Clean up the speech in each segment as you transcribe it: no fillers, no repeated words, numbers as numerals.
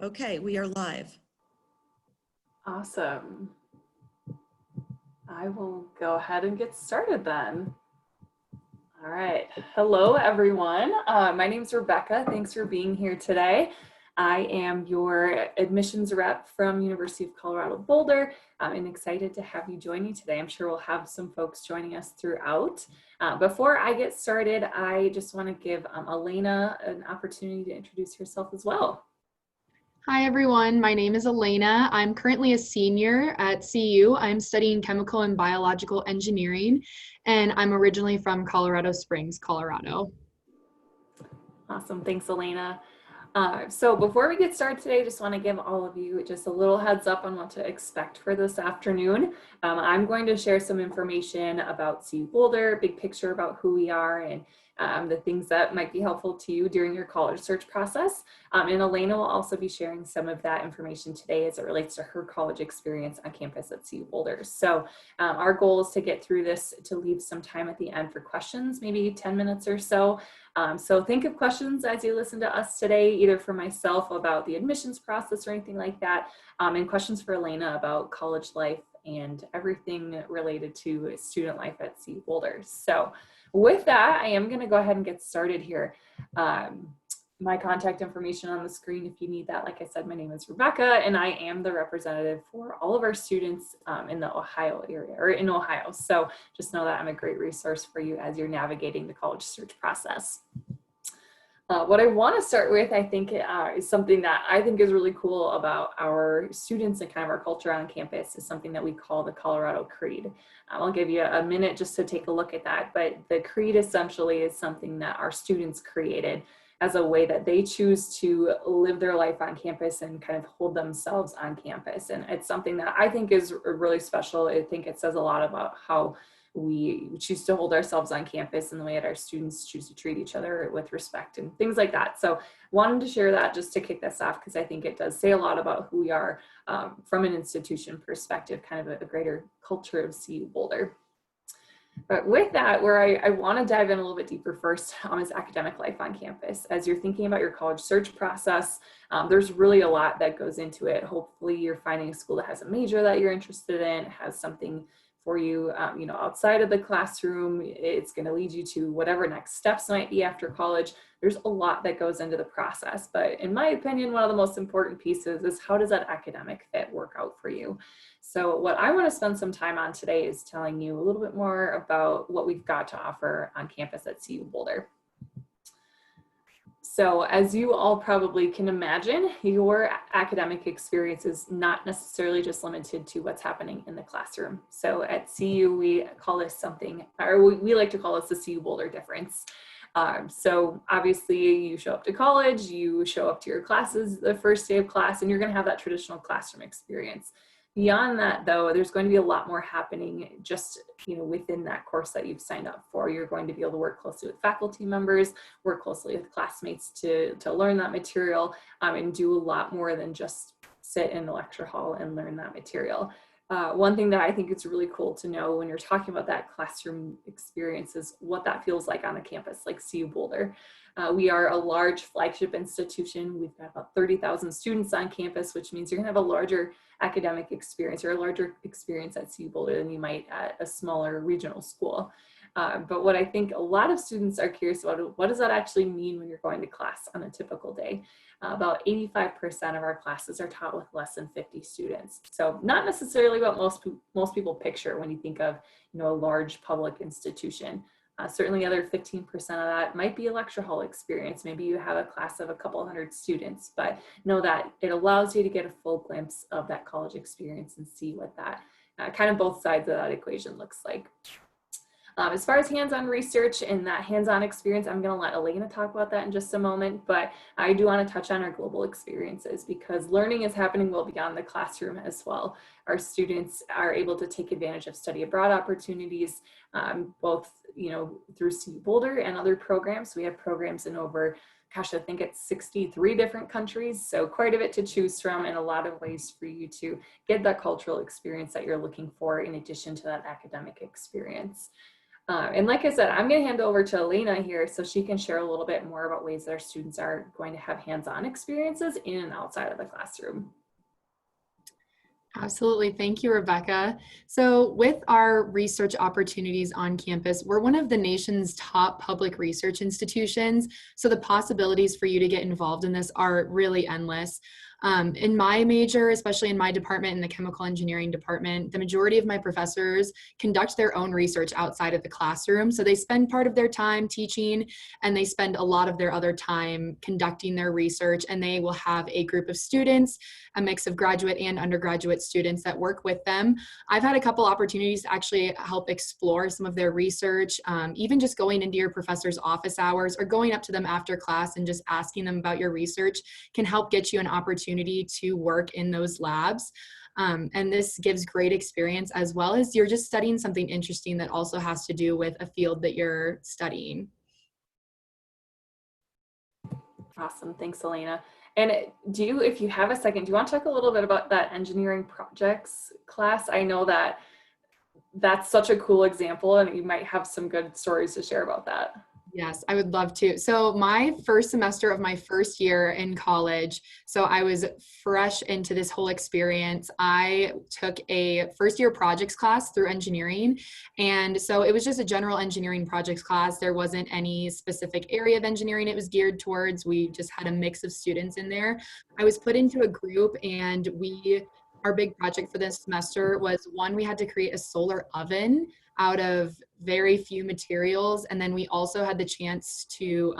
Okay, we are live. Awesome. I will go ahead and get started then. All right. Hello, everyone. My name is Rebecca. Thanks for being here today. I am your admissions rep from University of Colorado Boulder. I'm excited to have you join me today. I'm sure we'll have some folks joining us throughout. Before I get started, I just want to give Elena an opportunity to introduce herself as well. Hi everyone, my name is Elena. I'm currently a senior at CU. I'm studying chemical and biological engineering, and I'm originally from Colorado Springs, Colorado. Awesome, thanks Elena. So before we get started today, I just want to give all of you just a little heads up on what to expect for this afternoon. I'm going to share some information about CU Boulder, big picture about who we are, and the things that might be helpful to you during your college search process. And Elena will also be sharing some of that information today as it relates to her college experience on campus at CU Boulder. So our goal is to get through this to leave some time at the end for questions, maybe 10 minutes or so. So think of questions as you listen to us today, either for myself about the admissions process or anything like that, and questions for Elena about college life and everything related to student life at CU Boulder. So with that, I am going to go ahead and get started here. My contact information on the screen if you need that. Like I said, my name is Rebecca, and I am the representative for all of our students in the Ohio area, or in Ohio. So just know that I'm a great resource for you as you're navigating the college search process. What I want to start with, I think, is something that I think is really cool about our students and kind of our culture on campus is something that we call the Colorado Creed. I'll give you a minute just to take a look at that, but the Creed essentially is something that our students created as a way that they choose to live their life on campus and kind of hold themselves on campus. And it's something that I think is really special. I think it says a lot about how we choose to hold ourselves on campus and the way that our students choose to treat each other with respect and things like that. So wanted to share that just to kick this off because I think it does say a lot about who we are from an institution perspective, kind of a greater culture of CU Boulder. But with that, where I want to dive in a little bit deeper first is academic life on campus. As you're thinking about your college search process, there's really a lot that goes into it. Hopefully you're finding a school that has a major that you're interested in, has something for you, outside of the classroom. It's going to lead you to whatever next steps might be after college. There's a lot that goes into the process, but in my opinion, one of the most important pieces is how does that academic fit work out for you? So what I want to spend some time on today is telling you a little bit more about what we've got to offer on campus at CU Boulder. So as you all probably can imagine, your academic experience is not necessarily just limited to what's happening in the classroom. So at CU, we call this something, or we like to call this the CU Boulder difference. So obviously you show up to college, you show up to your classes the first day of class, and you're going to have that traditional classroom experience. Beyond that, though, there's going to be a lot more happening just within that course that you've signed up for. You're going to be able to work closely with faculty members, work closely with classmates to learn that material, and do a lot more than just sit in the lecture hall and learn that material. One thing that I think is really cool to know when you're talking about that classroom experience is what that feels like on a campus like CU Boulder. We are a large flagship institution. We've got about 30,000 students on campus, which means you're going to have a larger academic experience or a larger experience at CU Boulder than you might at a smaller regional school. But what I think a lot of students are curious about, what does that actually mean when you're going to class on a typical day? About 85% of our classes are taught with less than 50 students. So not necessarily what most people picture when you think of a large public institution. Certainly other 15% of that might be a lecture hall experience. Maybe you have a class of a couple hundred students, but know that it allows you to get a full glimpse of that college experience and see what that kind of both sides of that equation looks like. As far as hands-on research and that hands-on experience, I'm going to let Elena talk about that in just a moment, but I do want to touch on our global experiences because learning is happening well beyond the classroom as well. Our students are able to take advantage of study abroad opportunities, both through CU Boulder and other programs. We have programs in over, I think it's 63 different countries, so quite a bit to choose from and a lot of ways for you to get that cultural experience that you're looking for in addition to that academic experience. And like I said, I'm going to hand over to Elena here so she can share a little bit more about ways that our students are going to have hands-on experiences in and outside of the classroom. Absolutely. Thank you, Rebecca. So, with our research opportunities on campus, we're one of the nation's top public research institutions. So, the possibilities for you to get involved in this are really endless. In my major, especially in my department, in the chemical engineering department, the majority of my professors conduct their own research outside of the classroom. So, they spend part of their time teaching and they spend a lot of their other time conducting their research. And they will have a group of students, a mix of graduate and undergraduate students that work with them. I've had a couple opportunities to actually help explore some of their research, even just going into your professor's office hours or going up to them after class and just asking them about your research can help get you an opportunity to work in those labs. And this gives great experience, as well as you're just studying something interesting that also has to do with a field that you're studying. Awesome. Thanks, Elena. And if you have a second, do you want to talk a little bit about that engineering projects class? I know that that's such a cool example and you might have some good stories to share about that. Yes, I would love to. So my first semester of my first year in college, so I was fresh into this whole experience. I took a first year projects class through engineering. And so it was just a general engineering projects class. There wasn't any specific area of engineering it was geared towards. We just had a mix of students in there. I was put into a group and our big project for this semester was one, we had to create a solar oven out of very few materials. And then we also had the chance to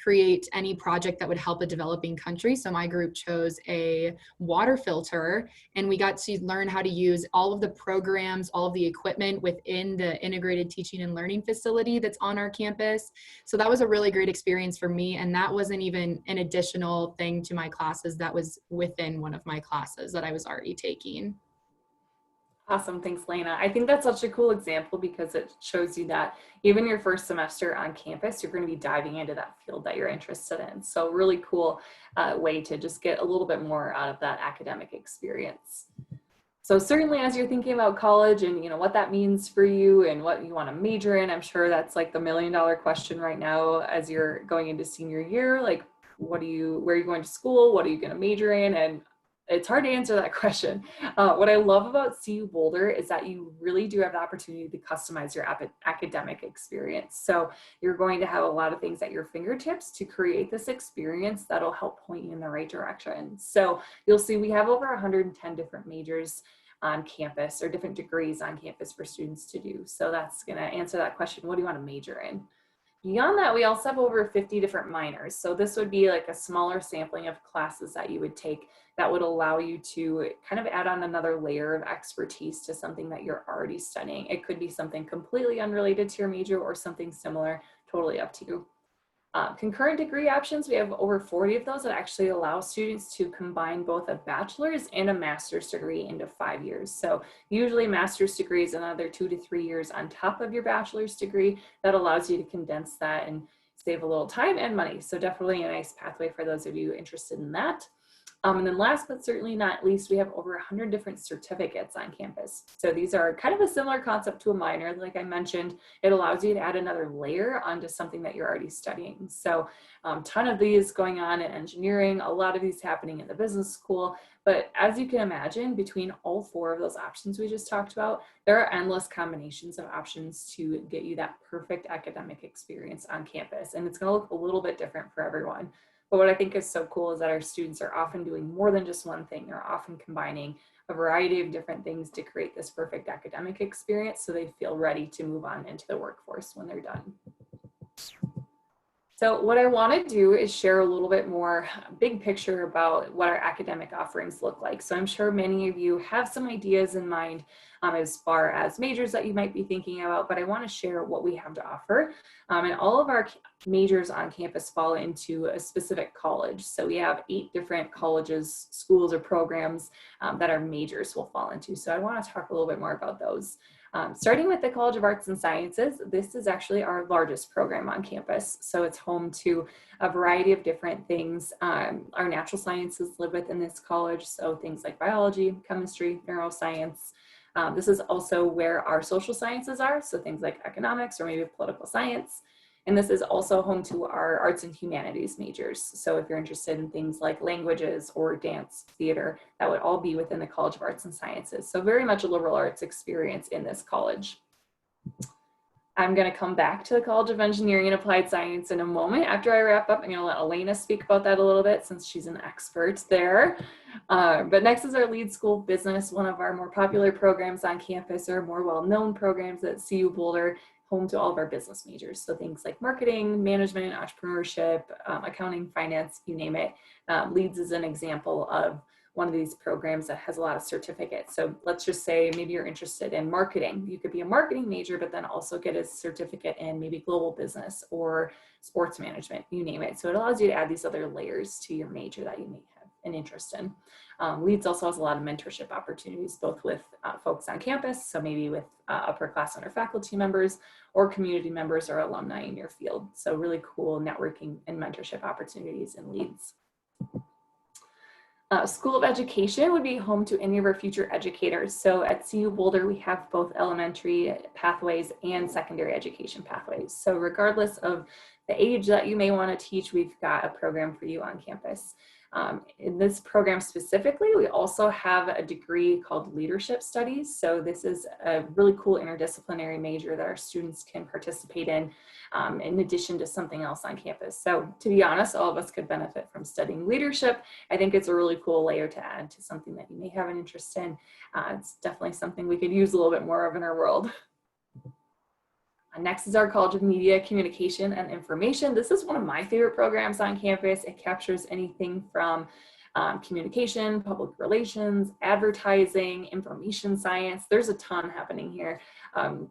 create any project that would help a developing country. So my group chose a water filter, and we got to learn how to use all of the programs, all of the equipment within the integrated teaching and learning facility that's on our campus. So that was a really great experience for me. And that wasn't even an additional thing to my classes. That was within one of my classes that I was already taking. Awesome. Thanks, Lena. I think that's such a cool example because it shows you that even your first semester on campus, you're going to be diving into that field that you're interested in. So really cool way to just get a little bit more out of that academic experience. So certainly as you're thinking about college and what that means for you and what you want to major in, I'm sure that's like the $1,000,000 question right now as you're going into senior year. Like, where are you going to school? What are you going to major in? And it's hard to answer that question. What I love about CU Boulder is that you really do have the opportunity to customize your academic experience. So you're going to have a lot of things at your fingertips to create this experience that'll help point you in the right direction. So you'll see we have over 110 different majors on campus or different degrees on campus for students to do. So that's going to answer that question. What do you want to major in? Beyond that, we also have over 50 different minors. So this would be like a smaller sampling of classes that you would take that would allow you to kind of add on another layer of expertise to something that you're already studying. It could be something completely unrelated to your major or something similar, totally up to you. Concurrent degree options, we have over 40 of those that actually allow students to combine both a bachelor's and a master's degree into 5 years. So usually a master's degree is another 2 to 3 years on top of your bachelor's degree. That allows you to condense that and save a little time and money. So definitely a nice pathway for those of you interested in that. And then last but certainly not least, we have over 100 different certificates on campus. So these are kind of a similar concept to a minor. Like I mentioned, it allows you to add another layer onto something that you're already studying. So ton of these going on in engineering, a lot of these happening in the business school. But as you can imagine, between all 4 of those options we just talked about, there are endless combinations of options to get you that perfect academic experience on campus. And it's going to look a little bit different for everyone. But what I think is so cool is that our students are often doing more than just one thing. They're often combining a variety of different things to create this perfect academic experience so they feel ready to move on into the workforce when they're done. So what I want to do is share a little bit more big picture about what our academic offerings look like. So I'm sure many of you have some ideas in mind as far as majors that you might be thinking about, but I want to share what we have to offer. And all of our majors on campus fall into a specific college. So we have 8 different colleges, schools, or programs that our majors will fall into. So I want to talk a little bit more about those. Starting with the College of Arts and Sciences, this is actually our largest program on campus. So it's home to a variety of different things. Our natural sciences live within this college. So things like biology, chemistry, neuroscience, This is also where our social sciences are, so things like economics or maybe political science. And this is also home to our arts and humanities majors. So if you're interested in things like languages or dance, theater, that would all be within the College of Arts and Sciences. So very much a liberal arts experience in this college. I'm going to come back to the College of Engineering and Applied Science in a moment. After I wrap up, I'm going to let Elena speak about that a little bit since she's an expert there. But next is our Lead School of Business, one of our more popular programs on campus, or more well-known programs at CU Boulder, home to all of our business majors. So things like marketing, management, entrepreneurship, accounting, finance, you name it. Leads is an example of one of these programs that has a lot of certificates. So let's just say maybe you're interested in marketing. You could be a marketing major, but then also get a certificate in maybe global business or sports management, you name it. So it allows you to add these other layers to your major that you may have an interest in. Leads also has a lot of mentorship opportunities, both with folks on campus, so maybe with upperclassmen or faculty members, or community members or alumni in your field. So really cool networking and mentorship opportunities in Leads. School of Education would be home to any of our future educators. So at CU Boulder, we have both elementary pathways and secondary education pathways. So regardless of the age that you may want to teach, we've got a program for you on campus. In this program specifically, we also have a degree called Leadership Studies. So this is a really cool interdisciplinary major that our students can participate in addition to something else on campus. So to be honest, all of us could benefit from studying leadership. I think it's a really cool layer to add to something that you may have an interest in. It's definitely something we could use a little bit more of in our world. Next is our College of Media, Communication, and Information. This is one of my favorite programs on campus. It captures anything from communication, public relations, advertising, information science. There's a ton happening here.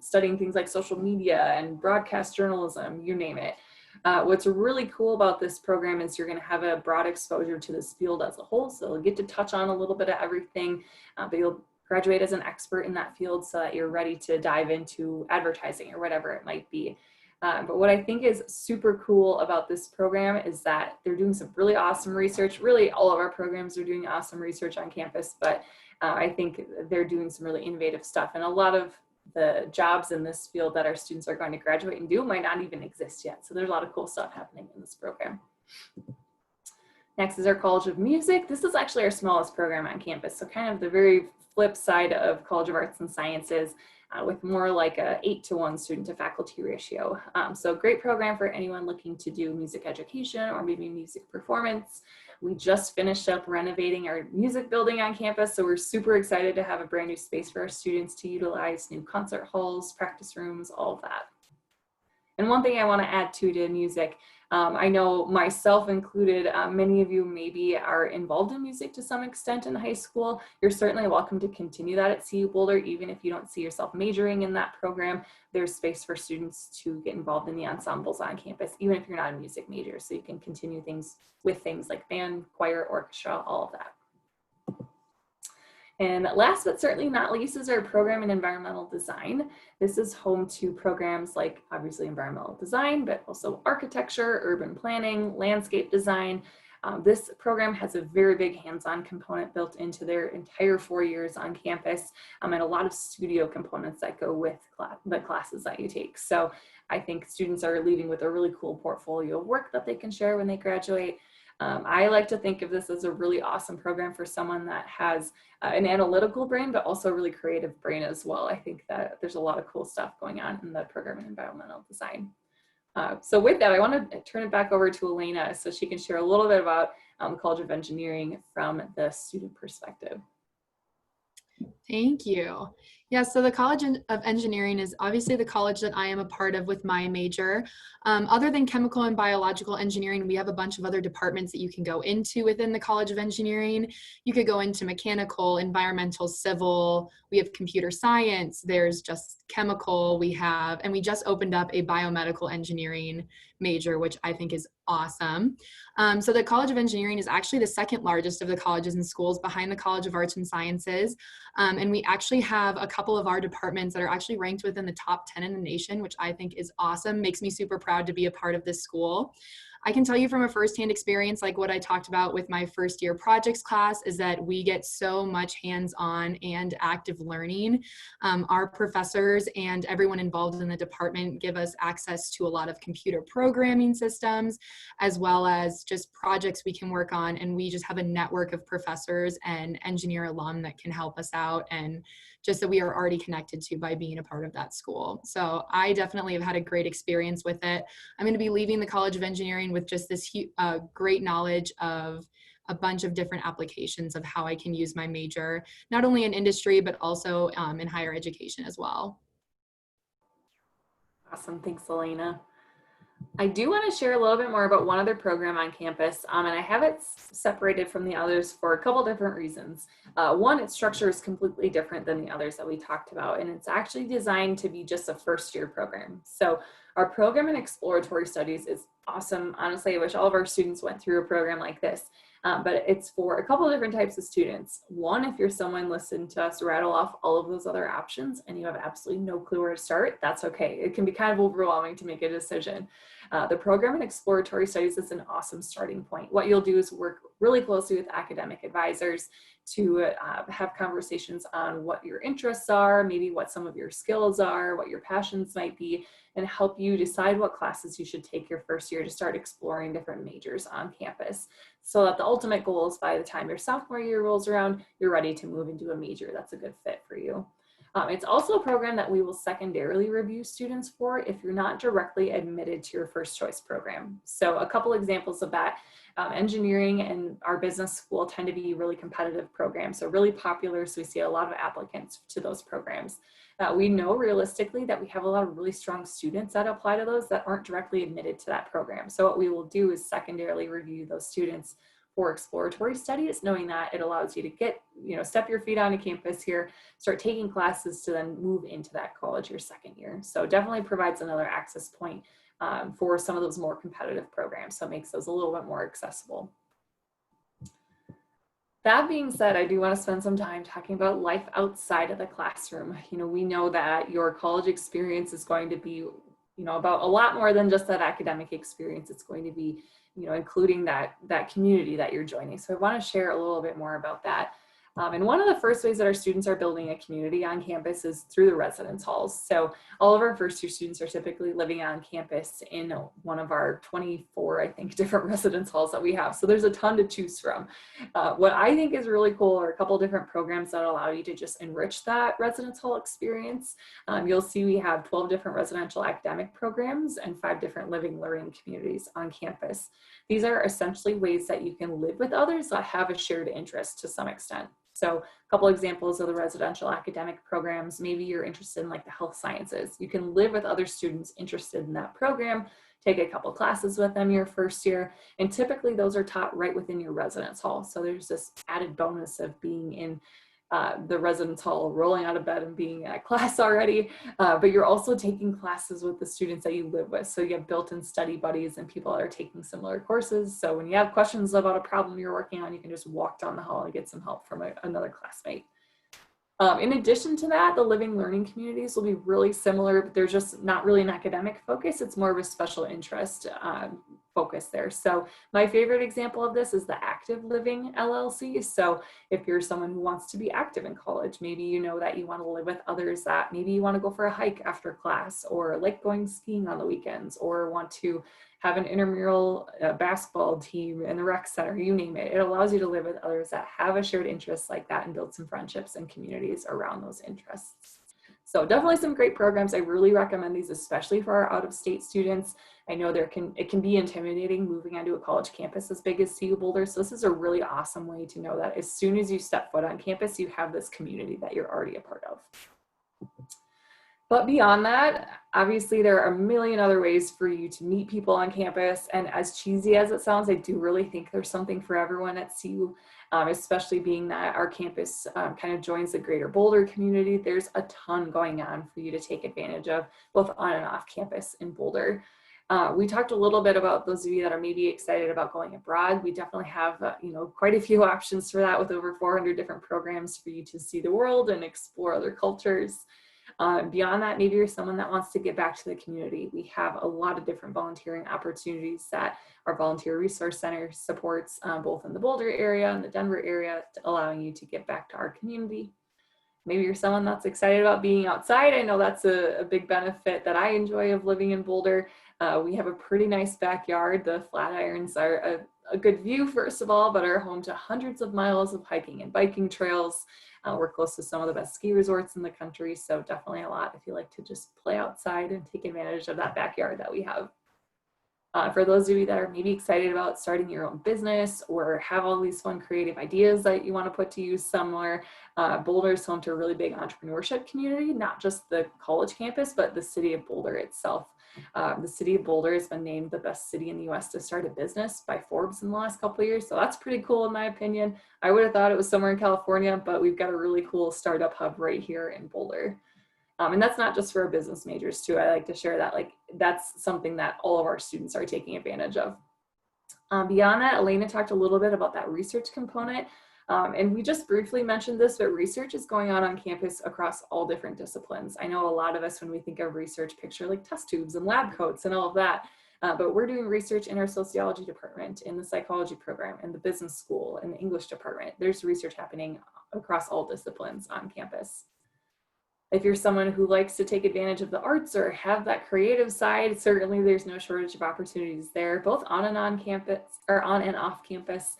Studying things like social media and broadcast journalism, you name it. What's really cool about this program is you're going to have a broad exposure to this field as a whole. So you'll get to touch on a little bit of everything, but you'll graduate as an expert in that field so that you're ready to dive into advertising or whatever it might be. But what I think is super cool about this program is that they're doing some really awesome research. Really, all of our programs are doing awesome research on campus, but I think they're doing some really innovative stuff. And a lot of the jobs in this field that our students are going to graduate and do might not even exist yet. So there's a lot of cool stuff happening in this program. Next is our College of Music. This is actually our smallest program on campus. So kind of the very flip side of College of Arts and Sciences, with more like a 8-to-1 student to faculty ratio. So great program for anyone looking to do music education or maybe music performance. We just finished up renovating our music building on campus, so we're super excited to have a brand new space for our students to utilize, new concert halls, practice rooms, all of that. And one thing I want to add to music, I know myself included, many of you maybe are involved in music to some extent in high school. You're certainly welcome to continue that at CU Boulder, even if you don't see yourself majoring in that program. There's space for students to get involved in the ensembles on campus, even if you're not a music major. So you can continue things with things like band, choir, orchestra, all of that. And last but certainly not least is our program in environmental design. This is home to programs like obviously environmental design, but also architecture, urban planning, landscape design. This program has a very big hands-on component built into their entire 4 years on campus, and a lot of studio components that go with the classes that you take. So I think students are leaving with a really cool portfolio of work that they can share when they graduate. I like to think of this as a really awesome program for someone that has an analytical brain, but also a really creative brain as well. I think that there's a lot of cool stuff going on in the program in environmental design. So with that, I want to turn it back over to Elena so she can share a little bit about the College of Engineering from the student perspective. Thank you. Yeah, so the College of Engineering is obviously the college that I am a part of with my major. Other than chemical and biological engineering, we have a bunch of other departments that you can go into within the College of Engineering. You could go into mechanical, environmental, civil, we have computer science, there's just chemical, and we just opened up a biomedical engineering major, which I think is awesome. So the College of Engineering is actually the second largest of the colleges and schools behind the College of Arts and Sciences. And we actually have a couple of our departments that are actually ranked within the top 10 in the nation, which I think is awesome. Makes me super proud to be a part of this school. I can tell you from a firsthand experience, like what I talked about with my first year projects class, is that we get so much hands-on and active learning. Our professors and everyone involved in the department give us access to a lot of computer programming systems, as well as just projects we can work on. And we just have a network of professors and engineer alum that can help us out, and just that we are already connected to by being a part of that school. So I definitely have had a great experience with it. I'm going to be leaving the College of Engineering with just this great knowledge of a bunch of different applications of how I can use my major, not only in industry, but also in higher education as well. Awesome, thanks, Elena. I do want to share a little bit more about one other program on campus, and I have it separated from the others for a couple different reasons. One, its structure is completely different than the others that we talked about, and it's actually designed to be just a first-year program. So our program in exploratory studies is awesome. Honestly, I wish all of our students went through a program like this. But it's for a couple of different types of students. One, if you're someone listening to us rattle off all of those other options and you have absolutely no clue where to start, that's okay. It can be kind of overwhelming to make a decision. The program in exploratory studies is an awesome starting point. What you'll do is work really closely with academic advisors to have conversations on what your interests are, maybe what some of your skills are, what your passions might be, and help you decide what classes you should take your first year to start exploring different majors on campus. So that the ultimate goal is by the time your sophomore year rolls around, you're ready to move into a major that's a good fit for you. It's also a program that we will secondarily review students for if you're not directly admitted to your first choice program. So a couple examples of that, engineering and our business school tend to be really competitive programs, so really popular, so we see a lot of applicants to those programs. We know realistically that we have a lot of really strong students that apply to those that aren't directly admitted to that program. So what we will do is secondarily review those students for exploratory studies, knowing that it allows you to get, step your feet onto campus here, start taking classes to then move into that college your second year. So definitely provides another access point for some of those more competitive programs. So it makes those a little bit more accessible. That being said, I do want to spend some time talking about life outside of the classroom. We know that your college experience is going to be, about a lot more than just that academic experience. It's going to be, including that community that you're joining. So I want to share a little bit more about that. And one of the first ways that our students are building a community on campus is through the residence halls. So all of our first year students are typically living on campus in one of our 24, I think, different residence halls that we have. So there's a ton to choose from. What I think is really cool are a couple different programs that allow you to just enrich that residence hall experience. You'll see we have 12 different residential academic programs and 5 different living learning communities on campus. These are essentially ways that you can live with others that have a shared interest to some extent. So a couple examples of the residential academic programs, maybe you're interested in like the health sciences. You can live with other students interested in that program, take a couple classes with them your first year, and typically those are taught right within your residence hall. So there's this added bonus of being in the residence hall, rolling out of bed and being at class already, but you're also taking classes with the students that you live with. So you have built-in study buddies and people that are taking similar courses. So when you have questions about a problem you're working on, you can just walk down the hall and get some help from another classmate. In addition to that, the living learning communities will be really similar, but they're just not really an academic focus. It's more of a special interest focus there. So my favorite example of this is the Active Living LLC. So if you're someone who wants to be active in college, maybe you know that you want to live with others, that maybe you want to go for a hike after class, or like going skiing on the weekends, or want to have an intramural basketball team in the rec center, you name it. It allows you to live with others that have a shared interest like that and build some friendships and communities around those interests. So definitely some great programs. I really recommend these, especially for our out-of-state students. I know it can be intimidating moving onto a college campus as big as CU Boulder. So this is a really awesome way to know that as soon as you step foot on campus, you have this community that you're already a part of. But beyond that, obviously there are a million other ways for you to meet people on campus. And as cheesy as it sounds, I do really think there's something for everyone at CU, especially being that our campus kind of joins the greater Boulder community. There's a ton going on for you to take advantage of, both on and off campus in Boulder. We talked a little bit about those of you that are maybe excited about going abroad. We definitely have, quite a few options for that, with over 400 different programs for you to see the world and explore other cultures. Beyond that, maybe you're someone that wants to give back to the community. We have a lot of different volunteering opportunities that our Volunteer Resource Center supports, both in the Boulder area and the Denver area, allowing you to give back to our community. Maybe you're someone that's excited about being outside. I know that's a big benefit that I enjoy of living in Boulder. We have a pretty nice backyard. The Flatirons are a good view, first of all, but are home to hundreds of miles of hiking and biking trails. We're close to some of the best ski resorts in the country, so definitely a lot if you like to just play outside and take advantage of that backyard that we have. For those of you that are maybe excited about starting your own business or have all these fun creative ideas that you want to put to use somewhere, Boulder is home to a really big entrepreneurship community, not just the college campus, but the city of Boulder itself. The city of Boulder has been named the best city in the US to start a business by Forbes in the last couple of years. So that's pretty cool in my opinion. I would have thought it was somewhere in California, but we've got a really cool startup hub right here in Boulder. And that's not just for our business majors too. I like to share that, like, that's something that all of our students are taking advantage of. Beyond that, Elena talked a little bit about that research component. And we just briefly mentioned this, but research is going on campus across all different disciplines. I know a lot of us, when we think of research, picture like test tubes and lab coats and all of that. But we're doing research in our sociology department, in the psychology program, in the business school, in the English department. There's research happening across all disciplines on campus. If you're someone who likes to take advantage of the arts or have that creative side, certainly there's no shortage of opportunities there, both on and on campus or on and off campus.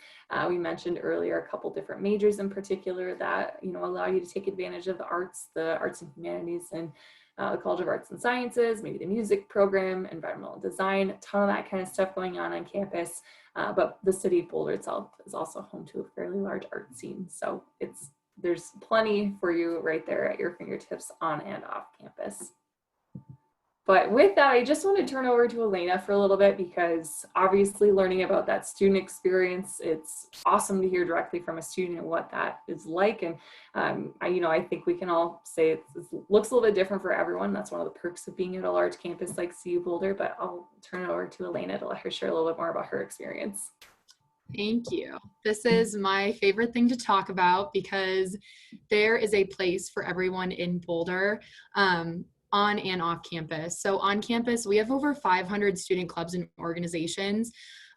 We mentioned earlier a couple different majors in particular that allow you to take advantage of the arts and humanities, and the College of Arts and Sciences, maybe the music program, environmental design, a ton of that kind of stuff going on campus. But the city of Boulder itself is also home to a fairly large art scene, so there's plenty for you right there at your fingertips on and off campus. But with that, I just want to turn over to Elena for a little bit, because obviously learning about that student experience, it's awesome to hear directly from a student and what that is like. And I think we can all say it looks a little bit different for everyone. That's one of the perks of being at a large campus like CU Boulder, but I'll turn it over to Elena to let her share a little bit more about her experience. Thank you. This is my favorite thing to talk about, because there is a place for everyone in Boulder, on and off campus. So on campus, we have over 500 student clubs and organizations.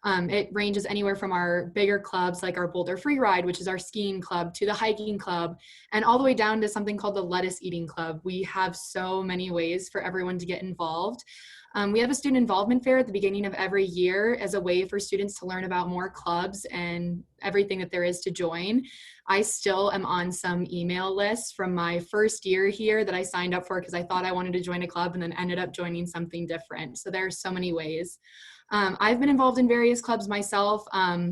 It ranges anywhere from our bigger clubs like our Boulder Free Ride, which is our skiing club, to the hiking club, and all the way down to something called the Lettuce Eating Club. We have so many ways for everyone to get involved. We have a student involvement fair at the beginning of every year as a way for students to learn about more clubs and everything that there is to join. I still am on some email lists from my first year here that I signed up for because I thought I wanted to join a club and then ended up joining something different. So there are so many ways. I've been involved in various clubs myself,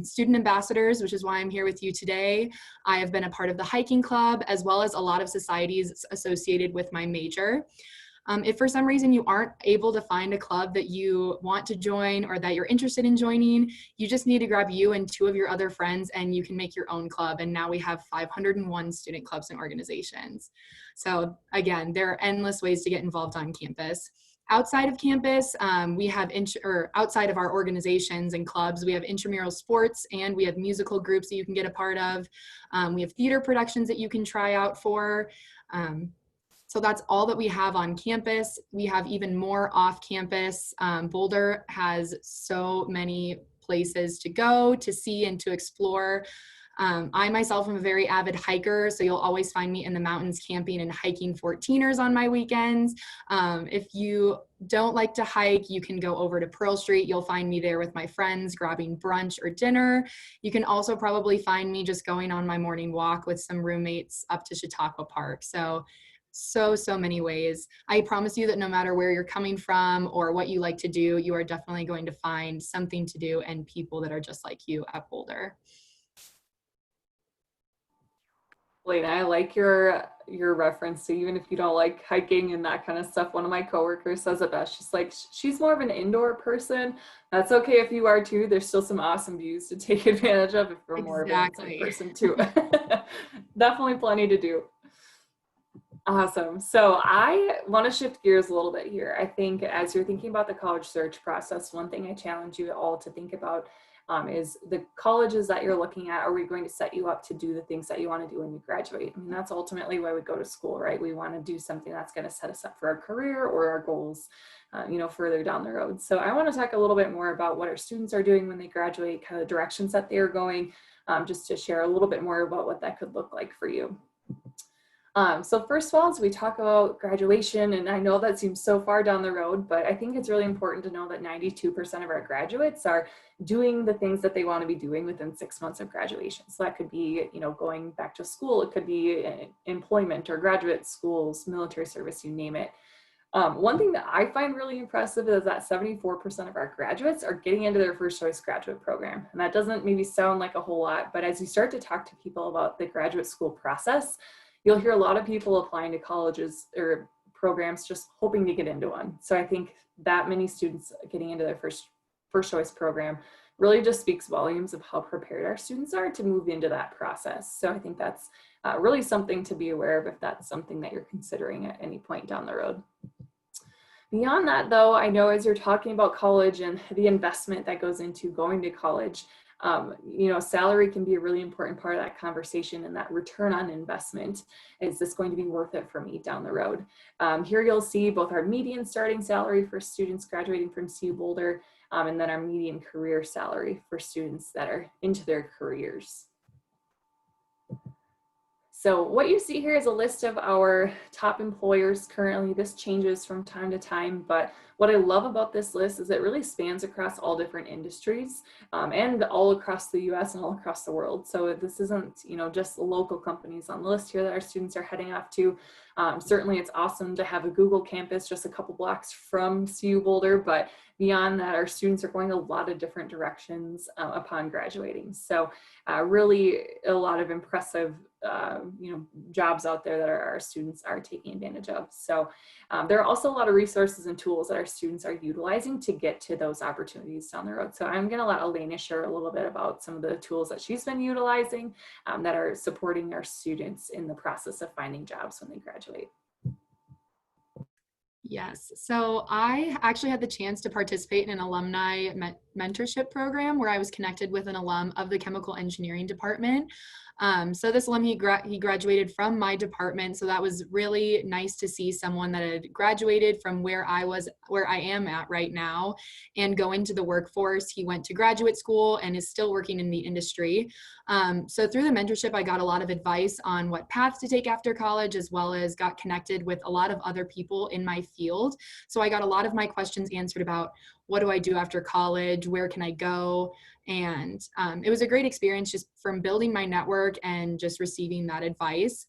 student ambassadors, which is why I'm here with you today. I have been a part of the hiking club, as well as a lot of societies associated with my major. If for some reason you aren't able to find a club that you want to join or that you're interested in joining, you just need to grab you and 2 of your other friends and you can make your own club. And now we have 501 student clubs and organizations. So again, there are endless ways to get involved on campus. Outside of campus, we have outside of our organizations and clubs, we have intramural sports and we have musical groups that you can get a part of. We have theater productions that you can try out for. So that's all that we have on campus. We have even more off campus. Boulder has so many places to go, to see, and to explore. I myself am a very avid hiker, so you'll always find me in the mountains camping and hiking 14ers on my weekends. If you don't like to hike, you can go over to Pearl Street. You'll find me there with my friends grabbing brunch or dinner. You can also probably find me just going on my morning walk with some roommates up to Chautauqua Park. So many ways. I promise you that no matter where you're coming from or what you like to do, you are definitely going to find something to do and people that are just like you at Boulder. Lena, I like your reference to even if you don't like hiking and that kind of stuff. One of my coworkers says it best. She's like, she's more of an indoor person. That's okay if you are too. There's still some awesome views to take advantage of if you're more of an inside person too. Definitely plenty to do. Awesome. So I want to shift gears a little bit here. I think as you're thinking about the college search process, one thing I challenge you all to think about is the colleges that you're looking at, are we going to set you up to do the things that you want to do when you graduate? I mean, that's ultimately why we go to school, right? We want to do something that's going to set us up for our career or our goals, further down the road. So I want to talk a little bit more about what our students are doing when they graduate, kind of directions that they are going, just to share a little bit more about what that could look like for you. So first of all, as we talk about graduation, and I know that seems so far down the road, but I think it's really important to know that 92% of our graduates are doing the things that they want to be doing within 6 months of graduation. So that could be, going back to school, it could be employment or graduate schools, military service, you name it. One thing that I find really impressive is that 74% of our graduates are getting into their first choice graduate program. And that doesn't maybe sound like a whole lot, but as you start to talk to people about the graduate school process, you'll hear a lot of people applying to colleges or programs just hoping to get into one. So I think that many students getting into their first choice program really just speaks volumes of how prepared our students are to move into that process. So I think that's really something to be aware of if that's something that you're considering at any point down the road. Beyond that, though, I know as you're talking about college and the investment that goes into going to college, salary can be a really important part of that conversation, and that return on investment. Is this going to be worth it for me down the road? Here you'll see both our median starting salary for students graduating from CU Boulder, and then our median career salary for students that are into their careers. So what you see here is a list of our top employers currently. This changes from time to time, but what I love about this list is it really spans across all different industries and all across the US and all across the world. So this isn't, just local companies on the list here that our students are heading off to. Certainly it's awesome to have a Google campus just a couple blocks from CU Boulder, but beyond that, our students are going a lot of different directions upon graduating. So really a lot of impressive jobs out there that our students are taking advantage of. So there are also a lot of resources and tools that our students are utilizing to get to those opportunities down the road. So I'm going to let Elena share a little bit about some of the tools that she's been utilizing that are supporting our students in the process of finding jobs when they graduate. Yes, so I actually had the chance to participate in an alumni mentorship program where I was connected with an alum of the chemical engineering department. So this alum, he graduated from my department. So that was really nice to see someone that had graduated from where I am at right now and go into the workforce. He went to graduate school and is still working in the industry. So through the mentorship, I got a lot of advice on what path to take after college, as well as got connected with a lot of other people in my field. So I got a lot of my questions answered about what do I do after college? Where can I go? And it was a great experience just from building my network and just receiving that advice.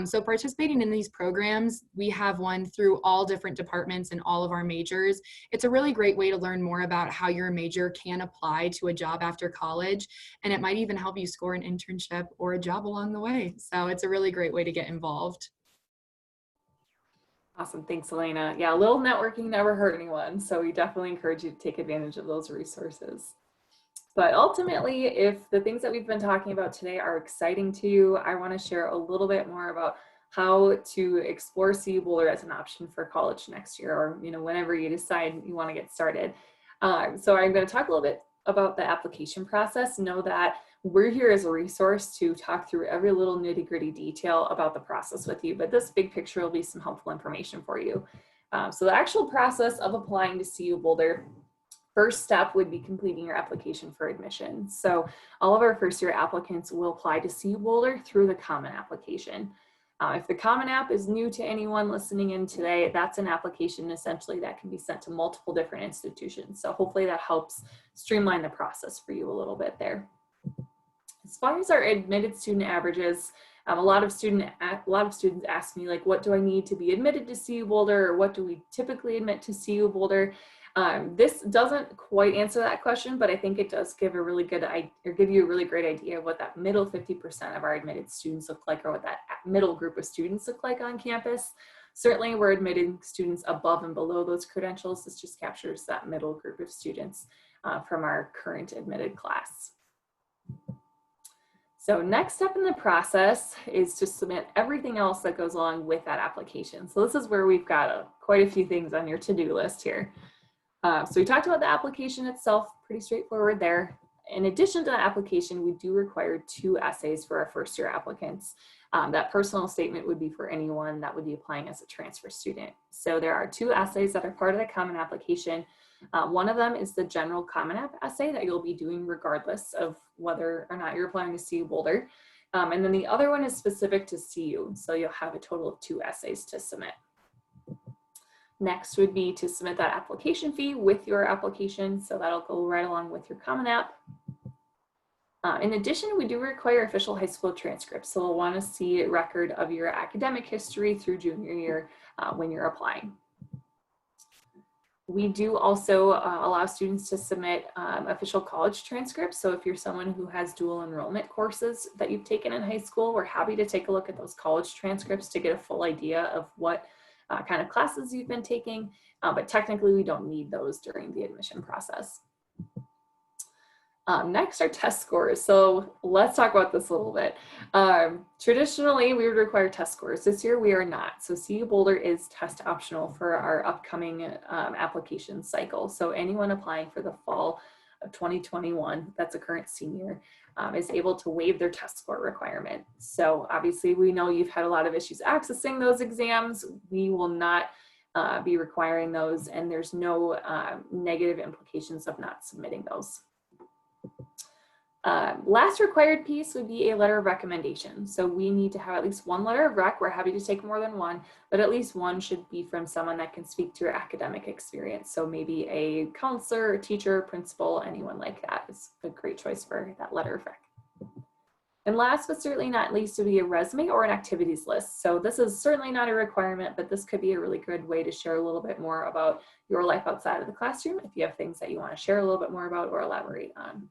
So participating in these programs, we have one through all different departments and all of our majors. It's a really great way to learn more about how your major can apply to a job after college. And it might even help you score an internship or a job along the way. So it's a really great way to get involved. Awesome. Thanks, Elena. Yeah, a little networking never hurt anyone. So we definitely encourage you to take advantage of those resources. But ultimately, if the things that we've been talking about today are exciting to you, I want to share a little bit more about how to explore CU Boulder as an option for college next year, or whenever you decide you want to get started. So I'm going to talk a little bit about the application process. Know that we're here as a resource to talk through every little nitty-gritty detail about the process with you, but this big picture will be some helpful information for you. So the actual process of applying to CU Boulder, first step would be completing your application for admission. So all of our first year applicants will apply to CU Boulder through the Common Application. If the Common App is new to anyone listening in today, that's an application essentially that can be sent to multiple different institutions. So hopefully that helps streamline the process for you a little bit there. As far as our admitted student averages, a lot of students ask me, like, what do I need to be admitted to CU Boulder, or what do we typically admit to CU Boulder? This doesn't quite answer that question, but I think it does give a really good give you a really great idea of what that middle 50% of our admitted students look like, or what that middle group of students look like on campus. Certainly we're admitting students above and below those credentials. This just captures that middle group of students from our current admitted class. So next step in the process is to submit everything else that goes along with that application. So this is where we've got quite a few things on your to-do list here. So we talked about the application itself, pretty straightforward there. in addition to the application, we do require 2 essays for our first year applicants. That personal statement would be for anyone that would be applying as a transfer student. So there are 2 essays that are part of the Common Application. One of them is the general Common App essay that you'll be doing regardless of whether or not you're applying to CU Boulder. And then the other one is specific to CU. So you'll have a total of 2 essays to submit. Next would be to submit that application fee with your application. So that'll go right along with your Common App. In addition, we do require official high school transcripts. So we'll want to see a record of your academic history through junior year when you're applying. We do also allow students to submit official college transcripts. So if you're someone who has dual enrollment courses that you've taken in high school, we're happy to take a look at those college transcripts to get a full idea of what kind of classes you've been taking, but technically we don't need those during the admission process. Next are test scores. So let's talk about this a little bit. Traditionally, we would require test scores. This year we are not. So CU Boulder is test optional for our upcoming application cycle. So anyone applying for the fall of 2021, that's a current senior, is able to waive their test score requirement. So obviously we know you've had a lot of issues accessing those exams. We will not be requiring those, and there's no negative implications of not submitting those. Last required piece would be a letter of recommendation. So we need to have at least 1 letter of rec. We're happy to take more than 1, but at least 1 should be from someone that can speak to your academic experience. So maybe a counselor, a teacher, principal, anyone like that is a great choice for that letter of rec. And last but certainly not least would be a resume or an activities list. So this is certainly not a requirement, but this could be a really good way to share a little bit more about your life outside of the classroom if you have things that you want to share a little bit more about or elaborate on.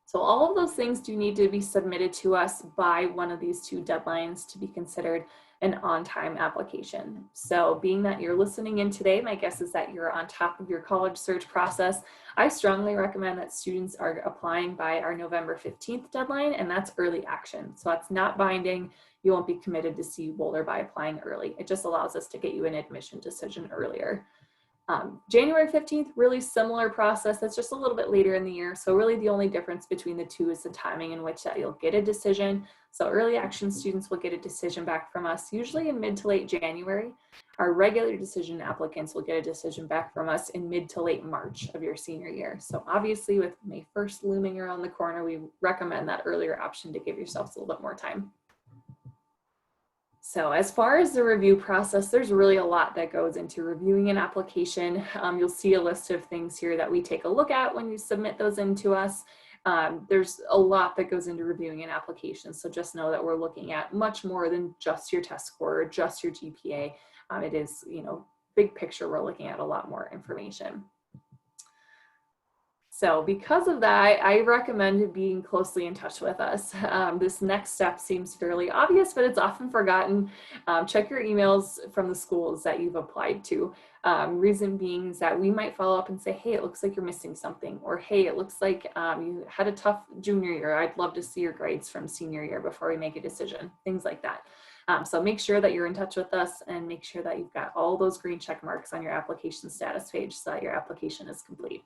So all of those things do need to be submitted to us by one of these 2 deadlines to be considered an on-time application. So being that you're listening in today, my guess is that you're on top of your college search process. I strongly recommend that students are applying by our November 15th deadline, and that's early action. So that's not binding. You won't be committed to CU Boulder by applying early. It just allows us to get you an admission decision earlier. January 15th, really similar process. That's just a little bit later in the year. So really the only difference between the 2 is the timing in which that you'll get a decision. So early action students will get a decision back from us, usually in mid to late January. Our regular decision applicants will get a decision back from us in mid to late March of your senior year. So obviously with May 1st looming around the corner, we recommend that earlier option to give yourselves a little bit more time. So as far as the review process, there's really a lot that goes into reviewing an application. You'll see a list of things here that we take a look at when you submit those into us. There's a lot that goes into reviewing an application. So just know that we're looking at much more than just your test score or just your GPA. It is, big picture, we're looking at a lot more information. So because of that, I recommend being closely in touch with us. This next step seems fairly obvious, but it's often forgotten. Check your emails from the schools that you've applied to. Reason being is that we might follow up and say, hey, it looks like you're missing something, or hey, it looks like you had a tough junior year. I'd love to see your grades from senior year before we make a decision, things like that. So make sure that you're in touch with us and make sure that you've got all those green check marks on your application status page so that your application is complete.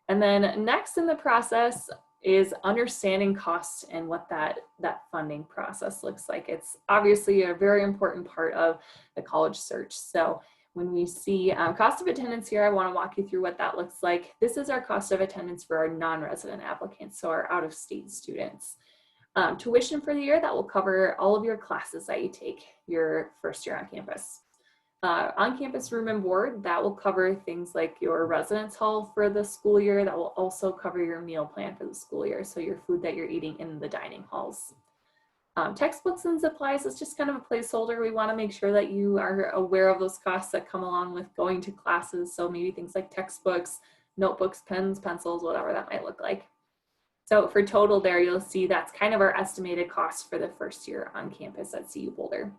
And then next in the process is understanding costs and what that funding process looks like. It's obviously a very important part of the college search. So when we see cost of attendance here, I want to walk you through what that looks like. This is our cost of attendance for our non-resident applicants, so our out-of-state students. Tuition for the year, that will cover all of your classes that you take your first year on campus. On-campus room and board, that will cover things like your residence hall for the school year. That will also cover your meal plan for the school year, so your food that you're eating in the dining halls. Textbooks and supplies is just kind of a placeholder. We want to make sure that you are aware of those costs that come along with going to classes. So maybe things like textbooks, notebooks, pens, pencils, whatever that might look like. So for total there, you'll see that's kind of our estimated cost for the first year on campus at CU Boulder.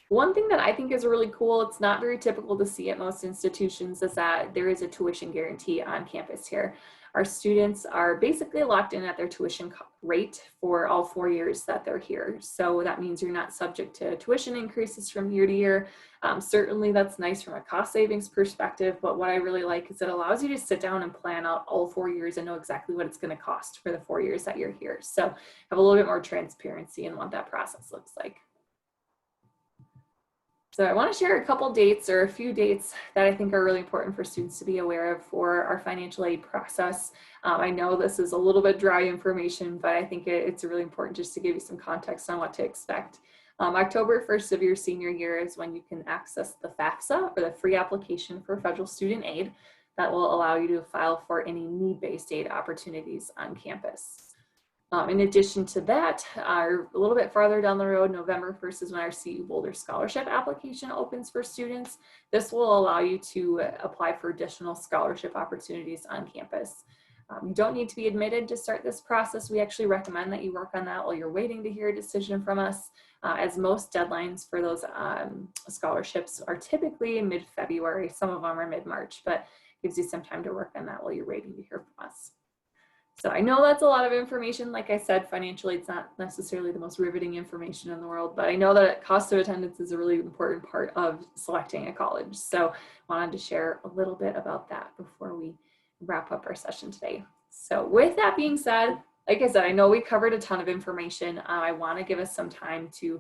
One thing that I think is really cool, it's not very typical to see at most institutions, is that there is a tuition guarantee on campus here. our students are basically locked in at their tuition rate for all 4 years that they're here. So that means you're not subject to tuition increases from year to year. Certainly that's nice from a cost savings perspective, but what I really like is it allows you to sit down and plan out all 4 years and know exactly what it's going to cost for the 4 years that you're here. So have a little bit more transparency in what that process looks like. So I want to share a couple dates or a few dates that I think are really important for students to be aware of for our financial aid process. I know this is a little bit dry information, but I think it's really important just to give you some context on what to expect. October 1st of your senior year is when you can access the FAFSA, or the free application for federal student aid, that will allow you to file for any need-based aid opportunities on campus. In addition to that, a little bit farther down the road, November 1st is when our CU Boulder scholarship application opens for students. This will allow you to apply for additional scholarship opportunities on campus. You don't need to be admitted to start this process. We actually recommend that you work on that while you're waiting to hear a decision from us, as most deadlines for those scholarships are typically in mid-February. Some of them are mid-March, but gives you some time to work on that while you're waiting to hear from us. So I know that's a lot of information. Like I said, financial aid's not necessarily the most riveting information in the world, but I know that cost of attendance is a really important part of selecting a college. So I wanted to share a little bit about that before we wrap up our session today. So with that being said, like I said, I know we covered a ton of information. I want to give us some time to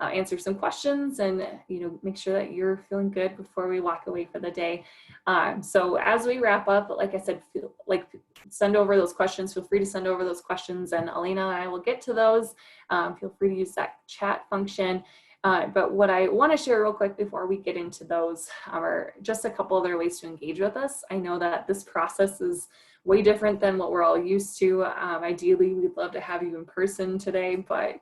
answer some questions and make sure that you're feeling good before we walk away for the day. So as we wrap up, like I said, send over those questions. Feel free to send over those questions, and Elena and I will get to those. Feel free to use that chat function. But what I want to share real quick before we get into those are just a couple other ways to engage with us. I know that this process is way different than what we're all used to. Ideally, we'd love to have you in person today, but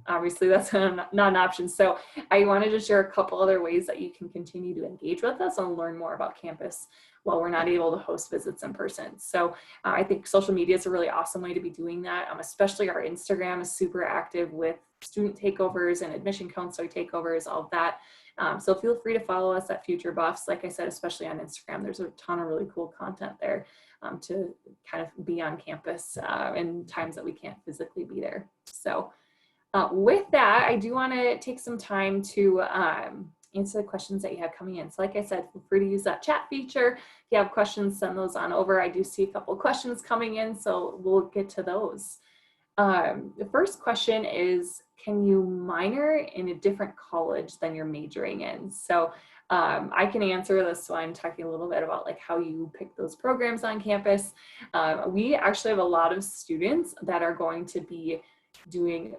obviously that's not an option. So I wanted to share a couple other ways that you can continue to engage with us and learn more about campus while we're not able to host visits in person. So I think social media is a really awesome way to be doing that. Especially our Instagram is super active with student takeovers and admission counselor takeovers, all of that. So feel free to follow us at Future Buffs. Like I said, especially on Instagram, there's a ton of really cool content there to kind of be on campus in times that we can't physically be there. So with that, I do want to take some time to answer the questions that you have coming in. So like I said, feel free to use that chat feature. If you have questions, send those on over. I do see a couple questions coming in, so we'll get to those. The first question is, can you minor in a different college than you're majoring in? So I can answer this, so I'm talking a little bit about like how you pick those programs on campus. We actually have a lot of students that are going to be doing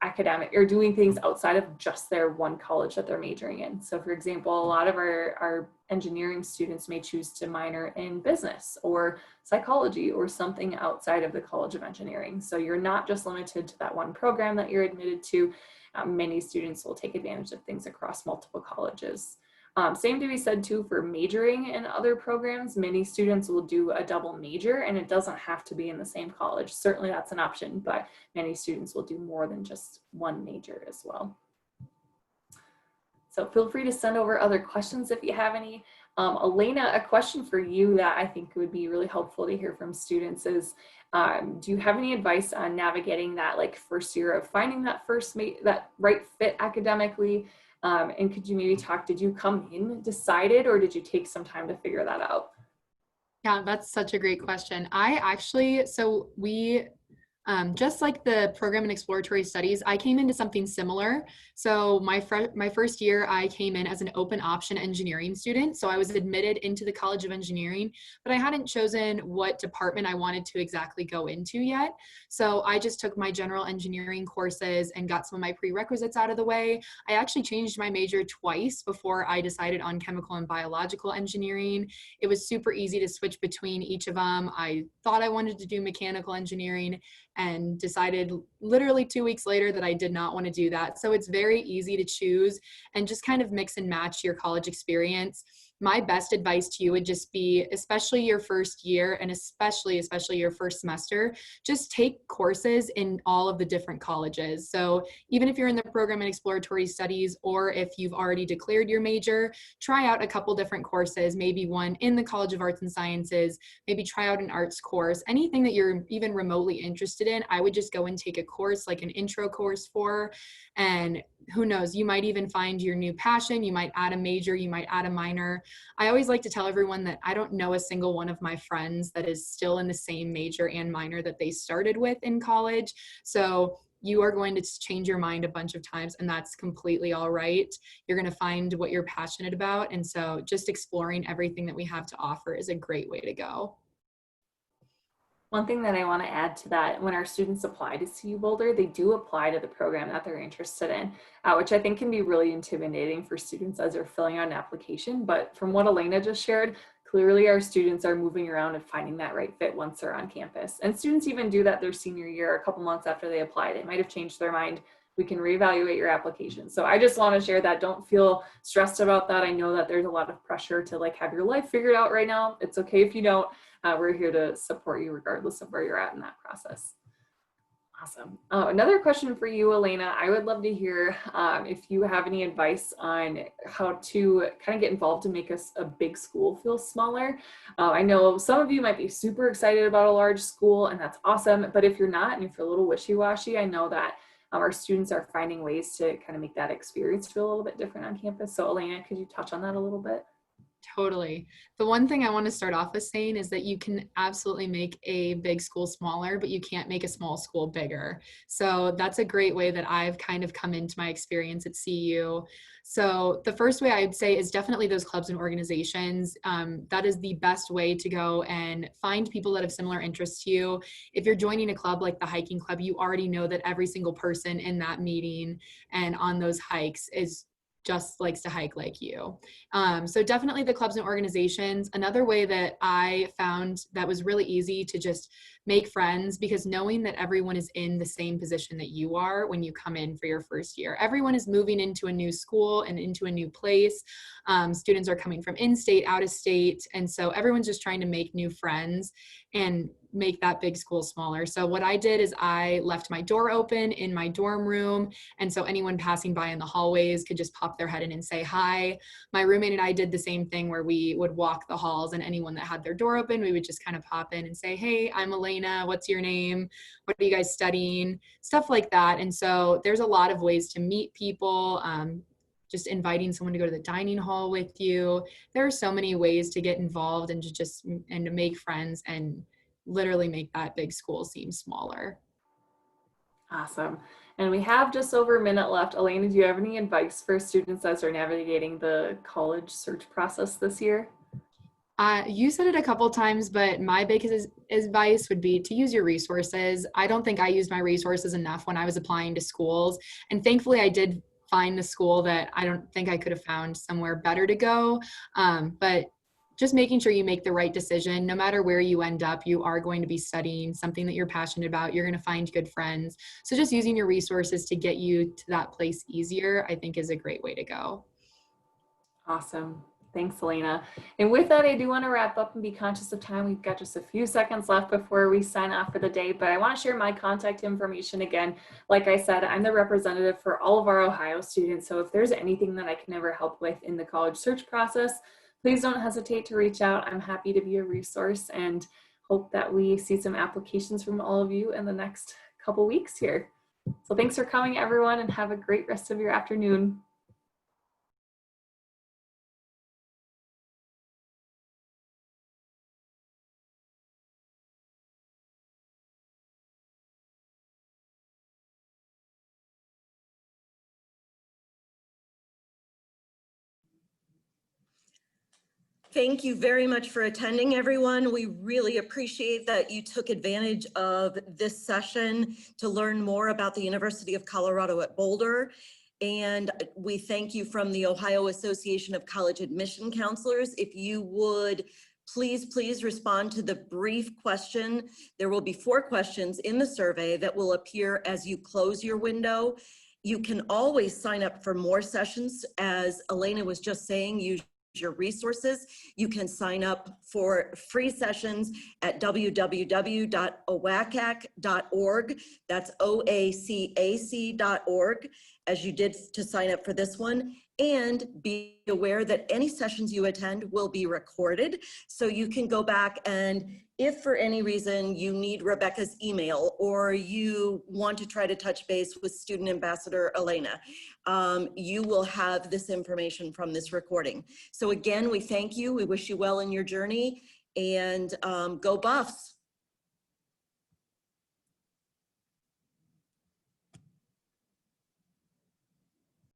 academic or doing things outside of just their one college that they're majoring in. So for example, a lot of our engineering students may choose to minor in business or psychology or something outside of the College of Engineering. So you're not just limited to that one program that you're admitted to. Many students will take advantage of things across multiple colleges. Same to be said too for majoring in other programs. Many students will do a double major, and it doesn't have to be in the same college. Certainly that's an option, but many students will do more than just one major as well. So feel free to send over other questions if you have any. Elena, a question for you that I think would be really helpful to hear from students is, do you have any advice on navigating that like first year of finding that that right fit academically? And could you maybe talk, did you come in decided, or did you take some time to figure that out? Yeah, that's such a great question. Just like the program in exploratory studies, I came into something similar. So my first year, I came in as an open option engineering student. So I was admitted into the College of Engineering, but I hadn't chosen what department I wanted to exactly go into yet. So I just took my general engineering courses and got some of my prerequisites out of the way. I actually changed my major twice before I decided on chemical and biological engineering. It was super easy to switch between each of them. I thought I wanted to do mechanical engineering and decided literally 2 weeks later that I did not want to do that. So it's very easy to choose and just kind of mix and match your college experience. my best advice to you would just be, especially your first year and especially your first semester, just take courses in all of the different colleges. So even if you're in the program in exploratory studies, or if you've already declared your major, try out a couple different courses, maybe one in the College of Arts and Sciences, maybe try out an arts course, anything that you're even remotely interested in. I would just go and take a course, like an intro course for, and who knows, you might even find your new passion. You might add a major, you might add a minor. I always like to tell everyone that I don't know a single one of my friends that is still in the same major and minor that they started with in college. So you are going to change your mind a bunch of times, and that's completely all right. You're going to find what you're passionate about. And so just exploring everything that we have to offer is a great way to go. One thing that I want to add to that, when our students apply to CU Boulder, they do apply to the program that they're interested in, which I think can be really intimidating for students as they're filling out an application. But from what Elena just shared, clearly our students are moving around and finding that right fit once they're on campus. And students even do that their senior year, a couple months after they apply. They might have changed their mind. We can reevaluate your application. So I just want to share that. Don't feel stressed about that. I know that there's a lot of pressure to like have your life figured out right now. It's okay if you don't. We're here to support you regardless of where you're at in that process. Awesome. Another question for you, Elena. I would love to hear if you have any advice on how to kind of get involved to make a big school feel smaller. I know some of you might be super excited about a large school, and that's awesome. But if you're not, and if you're a little wishy-washy, I know that our students are finding ways to kind of make that experience feel a little bit different on campus. So Elena, could you touch on that a little bit? Totally. The one thing I want to start off with saying is that you can absolutely make a big school smaller, but you can't make a small school bigger. So that's a great way that I've kind of come into my experience at CU. So the first way I'd say is definitely those clubs and organizations. That is the best way to go and find people that have similar interests to you. If you're joining a club like the hiking club, you already know that every single person in that meeting and on those hikes is just likes to hike like you. So definitely the clubs and organizations. Another way that I found that was really easy to just make friends, because knowing that everyone is in the same position that you are when you come in for your first year. Everyone is moving into a new school and into a new place. Students are coming from in-state, out of state. And so everyone's just trying to make new friends and make that big school smaller. So what I did is I left my door open in my dorm room. And so anyone passing by in the hallways could just pop their head in and say hi. My roommate and I did the same thing, where we would walk the halls, and anyone that had their door open, we would just kind of pop in and say, hey, I'm Elena. What's your name? What are you guys studying? Stuff like that. And so there's a lot of ways to meet people. Just inviting someone to go to the dining hall with you. There are so many ways to get involved and to make friends and literally make that big school seem smaller. Awesome. And we have just over a minute left. Elena, do you have any advice for students as they're navigating the college search process this year? You said it a couple times, but my biggest advice would be to use your resources. I don't think I used my resources enough when I was applying to schools. And thankfully, I did find the school that I don't think I could have found somewhere better to go. But just making sure you make the right decision. No matter where you end up, you are going to be studying something that you're passionate about. You're going to find good friends. So just using your resources to get you to that place easier, I think, is a great way to go. Awesome. Thanks, Elena. And with that, I do want to wrap up and be conscious of time. We've got just a few seconds left before we sign off for the day, but I want to share my contact information again. Like I said, I'm the representative for all of our Ohio students. So if there's anything that I can ever help with in the college search process, please don't hesitate to reach out. I'm happy to be a resource, and hope that we see some applications from all of you in the next couple weeks here. So thanks for coming, everyone, and have a great rest of your afternoon. Thank you very much for attending, everyone. We really appreciate that you took advantage of this session to learn more about the University of Colorado at Boulder. And we thank you from the Ohio Association of College Admission Counselors. If you would please respond to the brief question. There will be 4 questions in the survey that will appear as you close your window. You can always sign up for more sessions. As Elena was just saying, you your resources. You can sign up for free sessions at www.oacac.org. That's OACAC.org, as you did to sign up for this one. And be aware that any sessions you attend will be recorded. So you can go back, and if for any reason you need Rebecca's email or you want to try to touch base with Student Ambassador Elena, you will have this information from this recording. So again, we thank you. We wish you well in your journey, and go Buffs.